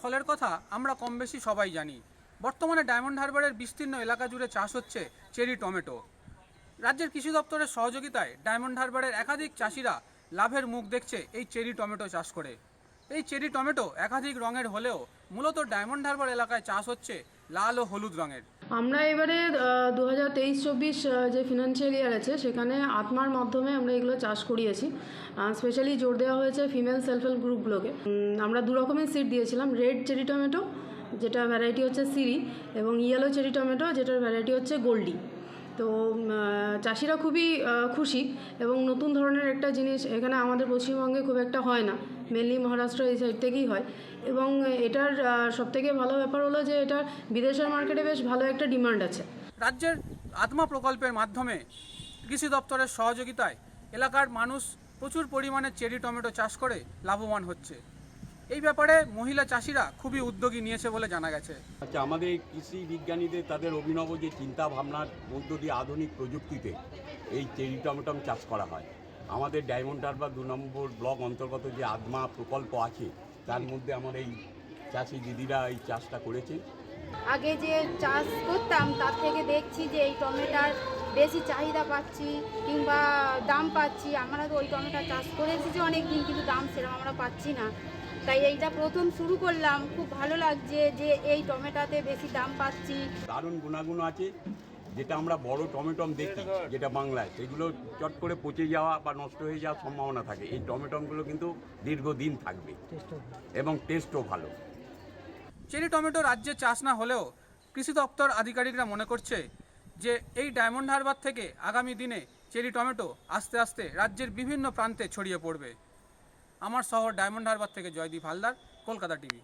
ফলের কথা আমরা কম বেশি সবাই জানি। বর্তমানে ডায়মন্ড হারবারের বিস্তীর্ণ এলাকা জুড়ে চাষ হচ্ছে চেরি টমেটো। রাজ্যের কৃষি দপ্তরের সহযোগিতায় ডায়মন্ড হারবারের একাধিক চাষিরা লাভের মুখ দেখছে এই চেরি টমেটো চাষ করে। এই চেরি টমেটো একাধিক রঙের হলেও মূলত ডায়মন্ড হারবার এলাকায় চাষ হচ্ছে লাল ও হলুদ রঙের। আমরা এবারে 2023-24 যে ফিনান্সিয়াল ইয়ার আছে সেখানে আত্মার মাধ্যমে আমরা এগুলো চাষ করিয়েছি। স্পেশালি জোর দেওয়া হয়েছে ফিমেল সেলফ হেল্প গ্রুপগুলোকে। আমরা দু রকমের সিড দিয়েছিলাম, রেড চেরি টমেটো যেটা ভ্যারাইটি হচ্ছে সিরি, এবং ইয়েলো চেরি টমেটো যেটার ভ্যারাইটি হচ্ছে গোল্ডি। তো চাষিরা খুবই খুশি, এবং নতুন ধরনের একটা জিনিস এখানে আমাদের পশ্চিমবঙ্গে খুব একটা হয় না, মেনলি মহারাষ্ট্র এই সাইড থেকেই হয়। এবং এটার সবথেকে ভালো ব্যাপার হলো যে এটা বিদেশের মার্কেটে বেশ ভালো একটা ডিমান্ড আছে। রাজ্যের আত্মা প্রকল্পের মাধ্যমে কৃষি দপ্তরের সহযোগিতায় এলাকার মানুষ প্রচুর পরিমাণে চেরি টমেটো চাষ করে লাভবান হচ্ছে। এই ব্যাপারে মহিলা চাষিরা খুবই উদ্যোগী নিয়েছে বলে জানা গেছে। আচ্ছা, আমাদের কৃষি বিজ্ঞানীদের তাদের অভিনব যে চিন্তা ভাবনার মধ্য দিয়ে আধুনিক প্রযুক্তিতে এই চেরি টমেটো চাষ করা হয়। আমাদের ডায়মন্ড হারবার 2 নম্বর ব্লক অন্তর্গত যে আত্মা প্রকল্প আছে তার মধ্যে আমার এই চাষি দিদিরা এই চাষটা করেছে। আগে যে চাষ করতাম তার থেকে দেখছি যে এই টমেটোর বেশি চাহিদা পাচ্ছি কিংবা দাম পাচ্ছি। আমরা তো ওই টমেটো চাষ করে এসেছি অনেক দিন, কিন্তু দাম সেরকম আমরা পাচ্ছি না। তাই এইটা প্রথম শুরু করলাম, খুব ভালো লাগছে যে এই টমেটোতে বেশি দাম পাচ্ছি। দারুণ গুণাগুণ আছে, যেটা আমরা বড় টমেটো দেখি যেটা বাংলায়, সেগুলো চট করে পচে যাওয়া বা নষ্ট হয়ে যাওয়ার সম্ভাবনা থাকে। এই টমেটোগুলো কিন্তু দীর্ঘদিন থাকবে এবং টেস্টও ভালো। চেরি টমেটো রাজ্যে চাষ না হলেও কৃষি দপ্তর আধিকারিকরা মনে করছে যে এই ডায়মন্ড হারবার থেকে আগামী দিনে চেরি টমেটো আস্তে আস্তে রাজ্যের বিভিন্ন প্রান্তে ছড়িয়ে পড়বে। আমার শহর ডায়মন্ড হারবার থেকে জয়দীপ হালদার, কলকাতা টিভি।